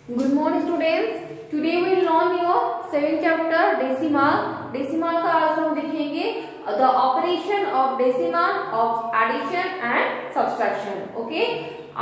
Good morning students. Today we will learn your 7th chapter decimal. Decimal का आज हम देखेंगे the operation of decimal of addition and subtraction. Okay?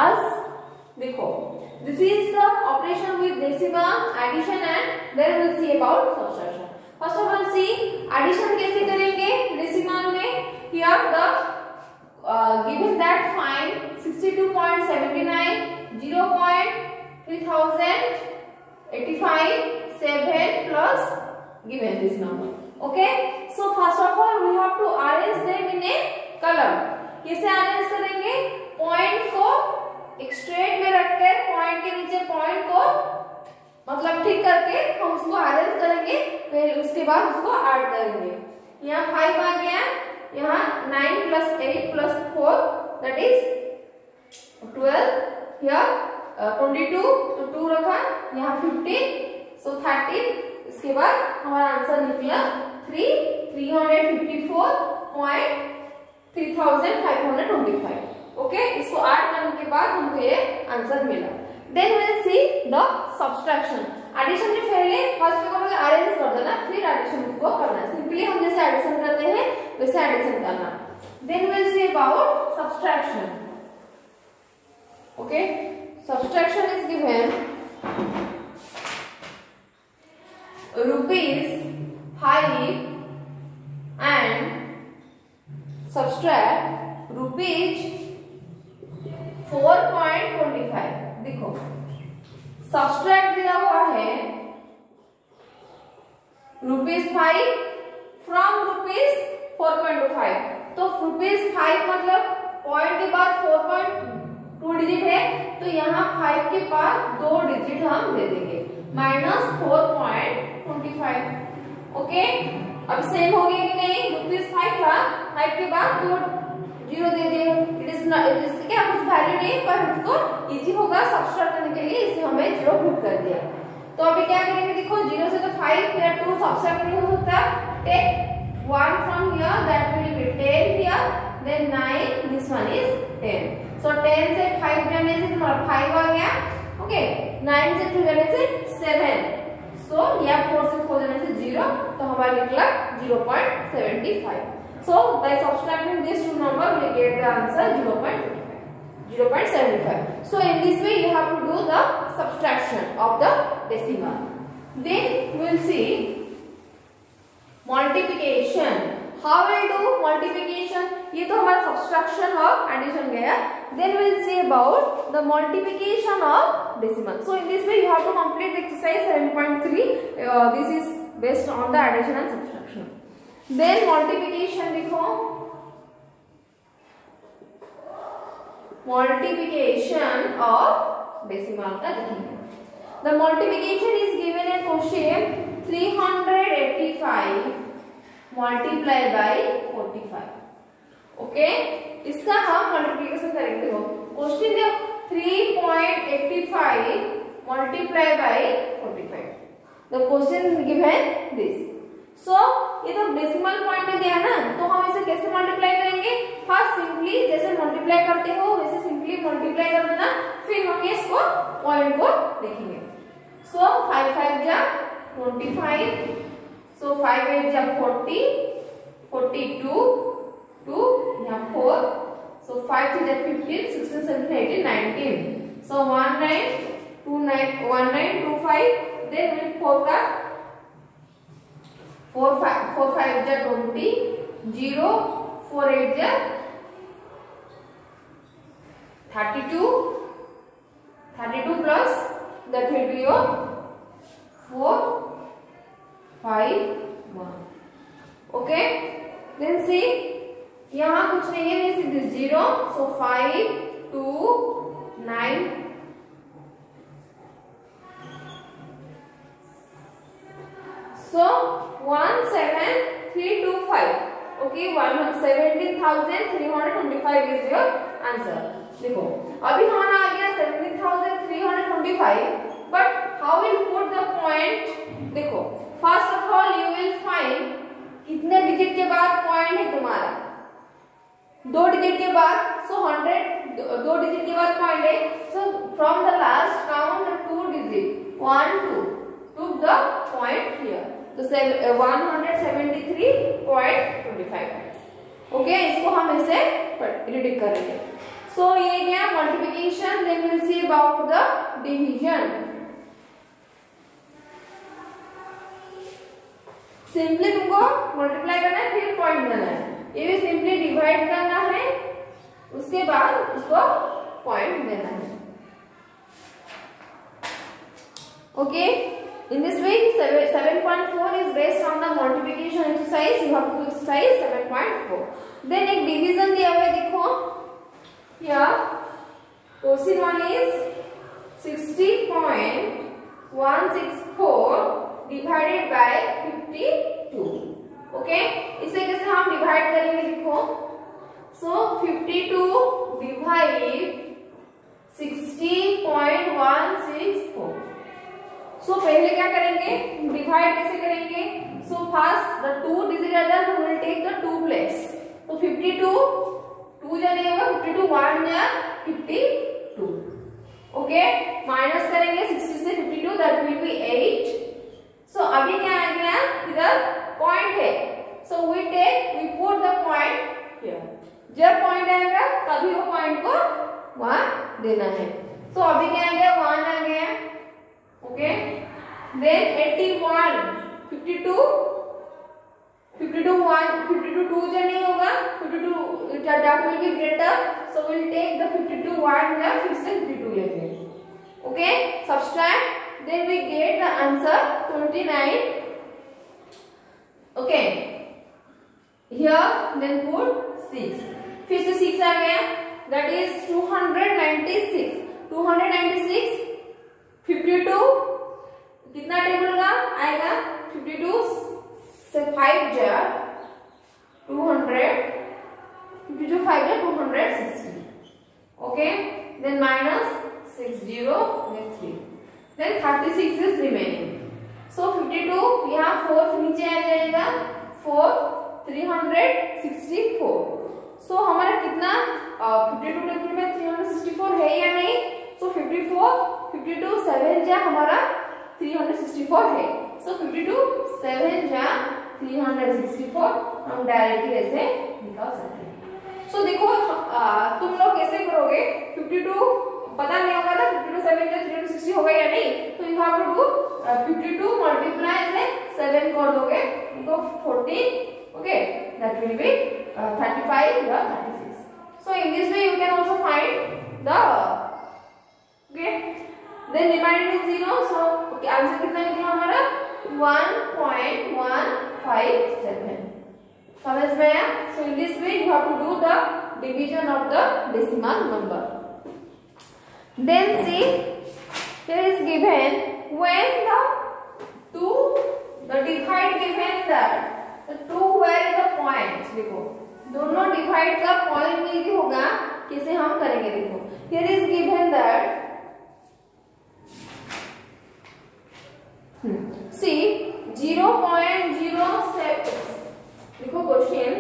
आज देखो this is the operation with decimal, addition and then we will see about subtraction. First of all see addition कैसे करेंगे decimal में. Here the given that find 62.79 0.3085 7 plus given this number. Okay, so first of all we have to arrange them in a column. कैसे arrange करेंगे? Point को एक straight में रखकर point के नीचे पॉइंट को मतलब ठीक करके हम उसको अरेंज करेंगे, फिर उसके बाद उसको ऐड करेंगे. यहाँ 5 आ गया, यहाँ 9 plus 8 plus 4 that is 12. Here 22 तो 2 रखा, यहाँ 15 so 13. इसके बाद हमारा आंसर निकला 300.3525. ओके, इसको ऐड करने के बाद हमको ये आंसर मिला. Then we will see the subtraction. Addition में पहले फर्स्ट को अरेंज कर देना, फिर एडिशन को करना है. सिंपली हम जैसे एडिशन करते हैं वैसे एडिशन करना. Then we will see about subtraction. Okay, subtraction is given rupees 5 and subtract rupees 4.25. देखो subtract दिया हुआ है rupees 5 from rupees 4.25. तो rupees 5 मतलब पॉइंट के बाद 4.2 डिजिट है, तो यहाँ 5 के बाद 2 डिजिट हम दे देंगे -4.25. ओके, अब सेम हो गया कि नहीं? रुपीज 5 था, 5 के बाद 2 zero they they. It is क्या कुछ वैल्यू नहीं, पर हमको इजी होगा सब्सट्रैक्ट करने के लिए, इसे हमें 0 पुट कर दिया. तो अभी क्या करेंगे? देखो 0 से तो 5 या 2 सब्सट्रैक्ट नहीं हो सकता. Take 1 from here, that will be 10 here, then 9, this one is 10. So 10 से 5 जाने से तुम्हारा 5 आ गया. ओके, 9 से 2 जाने से 7. सो या 4 से 4 जाने से 0, तो हमारा निकला 0.75. So by subtracting these two numbers we get the answer 0.75. So in this way you have to do the subtraction of the decimal. Then we will see multiplication. How will do multiplication? ये तो हमारा subtraction और addition गया. Then we will see about the multiplication of decimal. So in this way you have to complete the exercise 7.3. This is based on the addition and subtraction. Then multiplication देखो, multiplication of decimal का देखेंगे. The multiplication is given in question 385 multiply by 45. Okay, इसका हम multiplication करेंगे. Question जो 3.85 multiply by 45. The question given this. So ये तो decimal point में दिया ना, तो हम इसे कैसे मल्टीप्लाई करेंगे? फर्स्ट सिंपली जैसे मल्टीप्लाई करते हो वैसे सिंपली मल्टीप्लाई कर देना, फिर हम इसको पॉइंट को देखेंगे. सो 5 5 जा 25. So 5 8 जा 40, 42, 2 यहाँ 4. So 5 3 जा 15, 16 17 18 19. So 19 29 1925. Then we 4 का 4 5 जा 20, 0 4 8 जा 32 plus that will be your 4 5 1. Okay, then see यहाँ कुछ नहीं है, सीधे 0. So 5 2 9 so 17325. Okay, 17,325 is your answer. देखो अभी हमारा आ गया 17,325, but how will put the point? देखो first of all you will find कितने डिजिट के बाद पॉइंट है तुम्हारा. 2 डिजिट के बाद. सो 100 2 डिजिट के बाद पॉइंट है. So from the last count 2 digit. 1 2 took the point here, तो 173.25। ओके, इसको हम ऐसे रिडिक्ट करेंगे। सो ये क्या multiplication, then will see about the division. Simply तुमको मल्टीप्लाई करना है, फिर पॉइंट देना है। ये भी सिंपली डिवाइड करना है, उसके बाद उसको पॉइंट देना है। Okay, in this way 7.4 is based on the multiplication exercise. You have to do exercise 7.4. then एक डिवीजन दिया हुआ है, देखो here question one is 60.164 divided by 52. Okay, इसे कैसे हम डिवाइड करेंगे, देखो so 52 divide 60.164. सो पहले क्या करेंगे, डिवाइड कैसे करेंगे। So first the 2 digit other will take the 2 place, तो 52 2 जाने होगा, 52 1 या 52। ओके, माइनस करेंगे 60 से 52, दैट विल बी 8। सो अभी क्या आ गया, इधर पॉइंट है, so we put the point here. जब पॉइंट आएगा तभी वो पॉइंट को वहां देना है। सो अभी क्या आ गया, 1 आ गया। ओके, then 81 52 2 जो नहीं होगा, 52 that will be greater, so we'll take the 52 1 या फिर से 52 लेंगे। Okay, subtract, then we get the answer 29। Okay, here then put 6, फिर से 6 आ गया, that is 296 52 कितना टेबल का आएगा, 52 से 5 जा 200, 52 5 जा 260। Okay, then minus 60 then 3, then 36 is remaining. So 52 यहाँ 4 नीचे आ जाएगा, 4 364। सो हमारा कितना 52 टेबल में 364 है या नहीं। सो 54 52 7 जा हमारा 364 है। सो 52 7 जा 364 हम डायरेक्टली ऐसे निकाल सकते हैं। सो देखो तुम लोग कैसे करोगे, 52 पता नहीं होगा ना 52 7 जा 360 होगा या नहीं, तो you have to do 52 multiply से 7 कर दोगे तो 14। ओके, दैट विल बी 35 या 36। So in this way you can also find the okay, then remainder is 0। so okay, answer कितना निकला हमारा 1.157। समझ में आया। so in this way you have to do the division of the decimal number। then see here is given when the divide given that the 2 were in the point। देखो दोनों divide का point मिल के होगा, कैसे हम करेंगे, देखो here is given that see 0.07, देखो question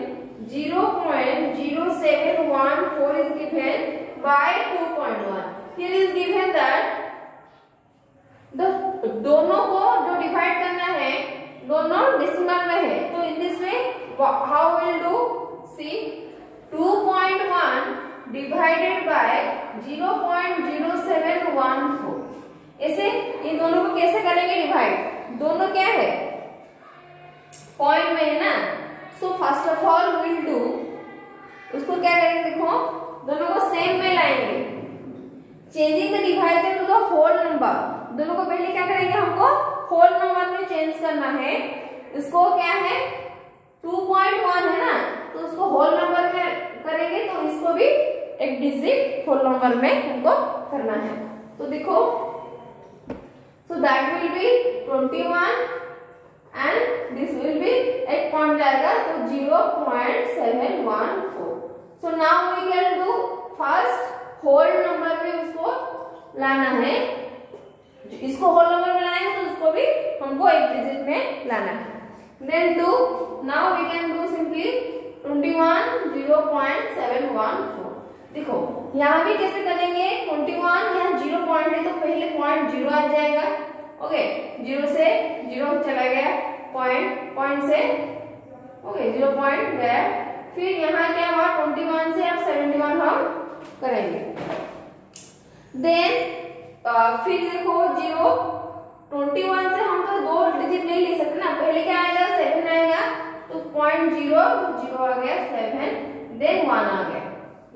0.0714 is given by 2.1। here is given that the दोनों को जो डिवाइड करना है दोनों डेसिमल में है, तो in this way how will do, see 2.1 divided by 0.0714। ऐसे इन दोनों को कैसे करेंगे डिवाइड, दोनों क्या है पॉइंट में है ना। So first of all will do, उसको क्या करेंगे, देखो दोनों को सेम में लाएंगे, changing the divisor to the whole number. दोनों को पहले क्या करेंगे, हमको होल नंबर में चेंज करना है। इसको क्या है 2.1 है ना, तो उसको होल नंबर में करेंगे, तो इसको भी एक डिजिट होल नंबर में हमको करना है। तो देखो so that will be 21 and this will be एक पॉइंट जाएगा तो 0.714। so now we can do first whole number में उसको लाना है, इसको होल नंबर में लाएंगे तो उसको भी हमको एक डिजिट में लाना है। then do now we can do simply 21 0.714। देखो यहाँ भी कैसे करेंगे, 21 यहाँ 0 पॉइंट है तो पहले पॉइंट 0 आ जाएगा, ओके 0 से 0 चला गया, पॉइंट से ओके 0 पॉइंट गया। फिर यहाँ क्या हुआ 21 से अब 71 हम करेंगे। देन फिर देखो 21 से हम तो 2 डिजिट नहीं ले सकते ना, पहले क्या आएगा 7 आएगा, तो 0.0 आ गया 7, देन 1 आ गया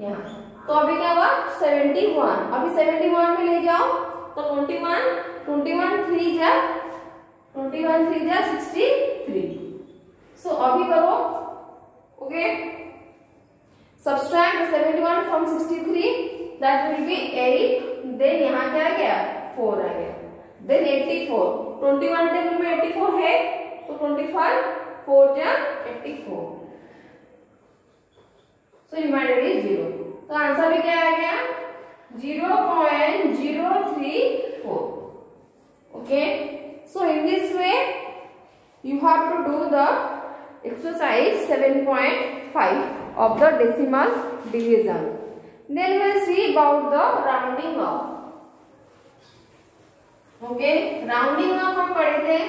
यहाँ। तो अभी क्या हुआ 71, अभी 71 में ले जाओ तो 21 3 जा 63। सो अभी करो okay, subtract 71 from 63, that will be 8, then यहाँ क्या आ गया 4 आ गया, देन 84, 21 टेबल में 84 है तो 25 4 जा 84, सो रिमाइंडर इज 0। तो आंसर भी क्या आ गया 0.034। Okay, so in this way you have to do the exercise 7.5 of the decimal division. Then we will see about the rounding off. Okay, rounding off हम पढ़े थे,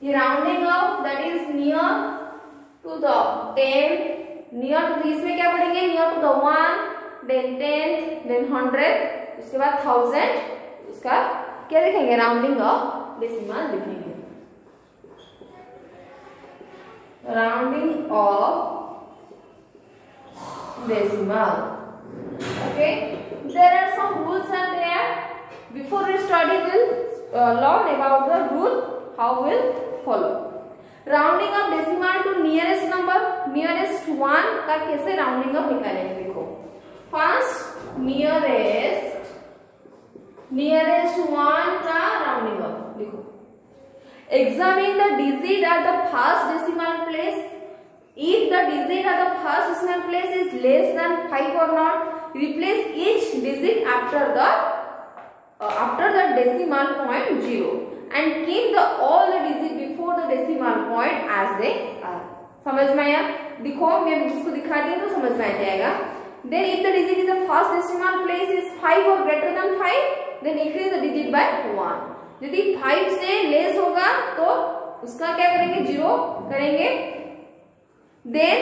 ये rounding off that is near to the 10, near to इसमें क्या पढ़ेंगे near to the 1, then 10, then 100, उसके बाद 1000, उसका क्या लिखेंगे rounding off decimal लिखेंगे। Rounding of decimal. Okay, there are some rules are there. Before we study, we'll learn about the rule how we'll follow. Rounding of decimal to nearest number, nearest 1 का कैसे rounding up निकालेंगे देखो। First nearest 1 का rounding up देखो। Examine the digit at the first decimal place. If the digit at the first decimal place is less than 5 or not, replace each digit after the decimal point 0 and keep all the digits before the decimal point as they are. समझ में आया? देखो मैं जिसको दिखाती हूँ तो समझ में आ जाएगा। Then if the digit is the first decimal place is 5 or greater than 5, then increase the digit by 1. यदि 5 से लेस होगा तो उसका क्या करेंगे 0 करेंगे। Then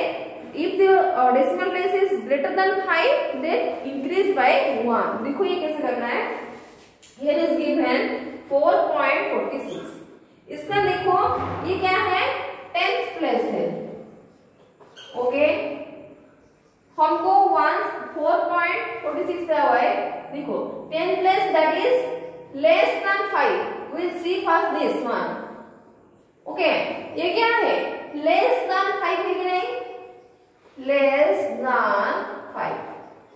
if the decimal place is greater than 5, then increase by 1. देखो ये कैसे करना है। Here is given 4.46। इसका देखो ये क्या है 10th प्लेस है। ओके, हमको 4.46 दिया हुआ है। देखो 10th place that is less than 5, we'll see first this one. Okay, ये क्या है less than 5 है कि नहीं, less than 5।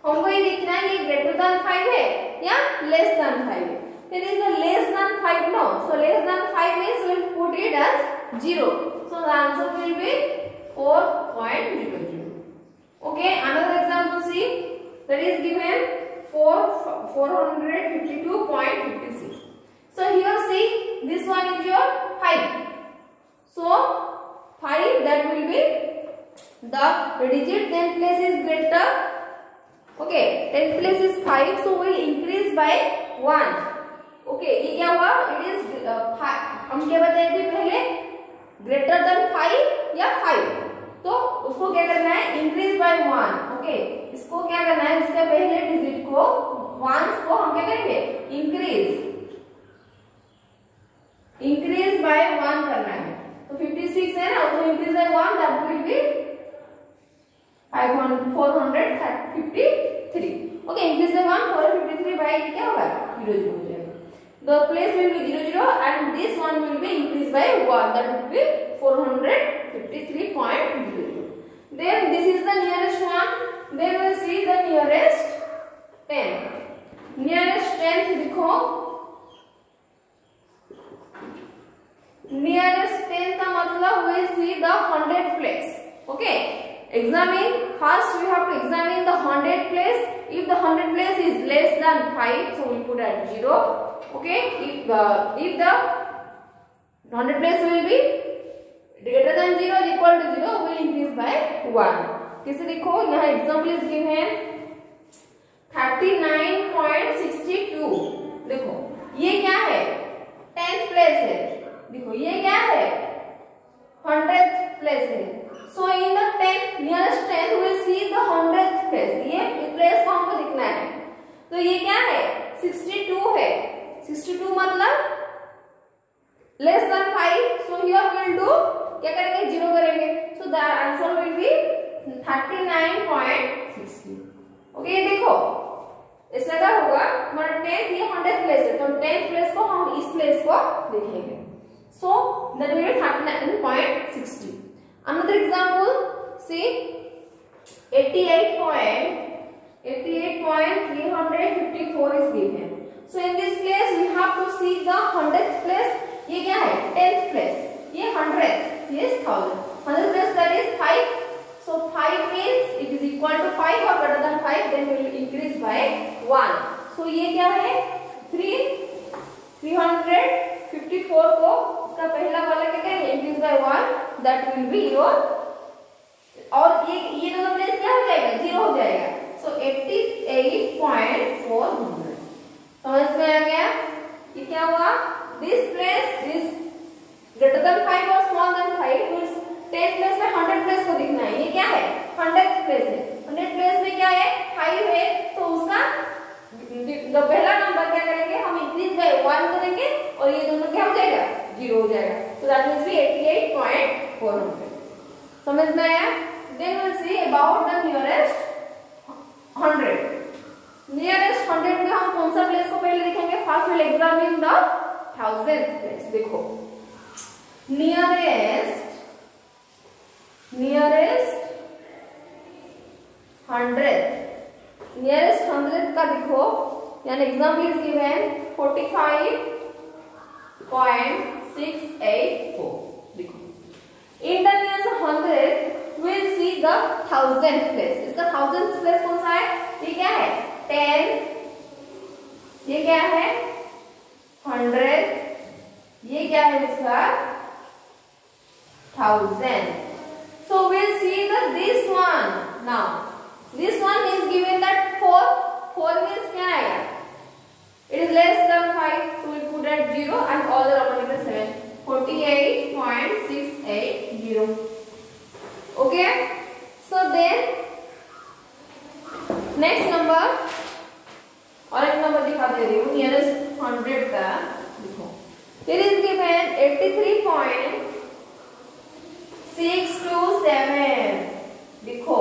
हमको ये देखना है कि greater than 5 है या less than 5 है। It is a less than 5 no, so less than 5 means we'll put it as 0, so the answer will be 4.00. Okay, another example see, that is given 452.56. So here see, this one is your 5. So 5 that will be the digit 10th place is greater. Okay, 10th place is 5, so we will increase by 1. Okay, ये क्या हुआ? It is 5. हम क्या बताए थे पहले? Greater than 5 या 5. तो उसको क्या करना है increase by 1. Okay, इसको क्या करना है, इसके पहले डिजिट को 1s को हम क्या करेंगे increase by 1 करना है। तो 56 है ना, तो increase by 1 that will be 453। Okay, increase by 1 453 by क्या होगा 0 0 हो जाएगा। The place will be 0 0 and this one will be increased by 1, that will be 453.00। Then this is the nearest one. Then we will see the nearest 10. Nearest 10th देखो, nearest 10th का मतलब we will see the 100th place. Okay, examine first we have to examine the 100th place. If the 100th place is less than 5, so we put at 0. Okay, if the 100th place will be greater than 0 or equal to 0, we will increase by 1. कैसे देखो, यहाँ example is given 39.62। देखो ये क्या है तो ये क्या है 62 है। 62 मतलब less than 5, so here we will do क्या करेंगे 0 करेंगे, so the answer will be 39.60। Okay देखो इससे क्या होगा हमारा 10th ये 100th प्लेस है, तो 10th प्लेस को हम इस प्लेस को लिखेंगे, so that will be 39.60। Another example see 88.354 is given. So in this place we have to see the 100th place. ये क्या है 10th place, ये 100th, ये 1000. 100th place that is 5. So 5 means it is equal to 5 or greater than 5, then we will increase by 1. So ये क्या है 354 को इसका पहला वाला क्या है increase by 1, that will be your, और ये दोनों प्लेस क्या हो जाएगा 0 हो जाएगा, सो 88.400। समझ में आ गया ये क्या हुआ, this place is greater than 5 और small then 5, means 10th place में 100 प्लेस को दिखना है, ये क्या है 100th प्लेस है, 100 प्लेस में क्या है 5 है, तो उसका जो पहला नंबर क्या करेंगे हम इंक्रीज बाय 1 करेंगे और ये दोनों क्या हो जाएगा 0 हो जाएगा, तो दैट मींस भी 88.400। समझ में आया। Then we'll see about the nearest 100. Nearest 100 में हम कौन सा प्लेस को पहले लिखेंगे, first will examine the 1000th place. देखो nearest 100th का देखो, यानी एग्जाम्पल इज गिवन 45.684। देखो in the nearest 100th we'll see the 1000th place. इसका 1000th place कौन सा है, ये क्या है 10, ये क्या है 100, ये क्या है इसका 1000. So we'll see that this one, now this one is given that 4 means क्या आएगा, it is less than 5, so we'll put at 0 and all the number 7, 48.680. Okay, so then next number और एक नंबर दिखा दे रही हूँ nearest 100 का। देखो it is given 83.627। देखो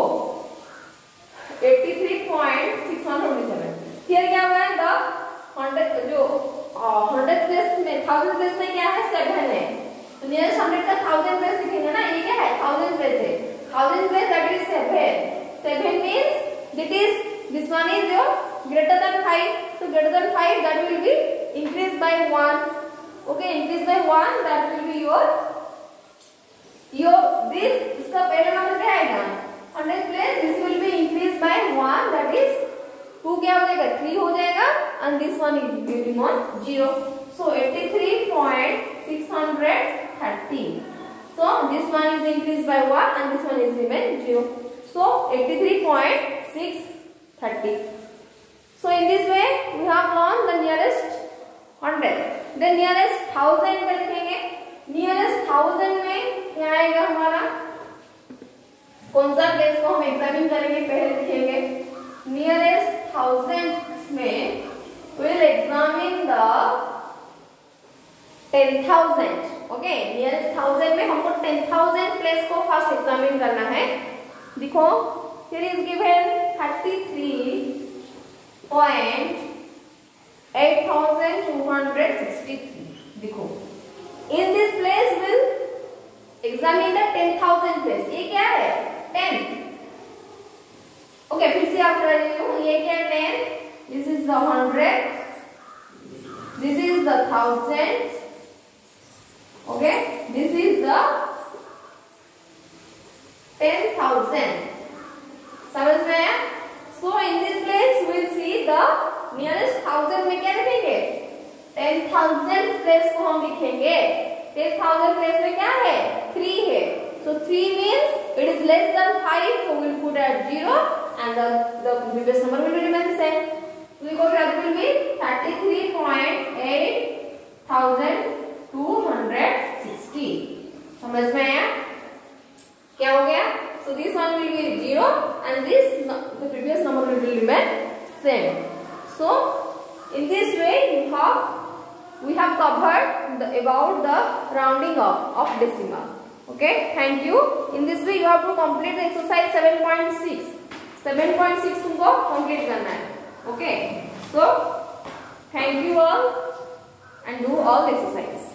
83.627 फिर क्या हुआ है द 100 जो 100th प्लेस में 1000th प्लेस में क्या है 7 है, तो नियरेस्ट 100 का 1000 प्लेस लिखेंगे ना, ये क्या है 1000 प्लेस है, 1000 place that is 7 means that is this one is your greater than 5, so greater than 5 that will be increased by 1. Okay, increased by 1 that will be your this इसका पहला number क्या आएगा 100th place, this will be increased by 1 that is 2 क्या हो जाएगा 3 हो जाएगा and this one is getting on 0, so 83.630. So this one is increased by 1 and this one is remain 0, so 83.630. So in this way we have learned the nearest 100. Then nearest 1000 का लिखेंगे, nearest 1000 में क्या आएगा हमारा, कौन सा place को हम एग्जामिन करेंगे पहले लिखेंगे, nearest 1000 में we'll examine the 10,000. Okay, nearest 1000 में हमको 10,000 प्लेस को फर्स्ट एग्जामिन करना है। देखो here is given 33.8263। देखो in this place will examine the 10,000 place, ये क्या है 10। ओके फिर से आप कर रही हूँ, ये क्या 10, this is the 100, this is the 1000, okay, this is the 10,000। समझ में आया। So in this place we'll see the nearest 1000 में क्या लिखेंगे 10,000 प्लेस को हम लिखेंगे, 10,000 प्लेस में क्या है 3 है, so 3 means it is less than 5, so we'll put at 0 and the previous number will remain same, so we go that will be 33.8260। समझ में आया क्या हो गया, so this one will be 0 and this the previous number will remain same, So in this way we have covered about the rounding off of decimal. Okay, thank you. In this way you have to complete the exercise 7.6. 7.6 तुमको complete करना है. Okay, so thank you all and do all the exercise.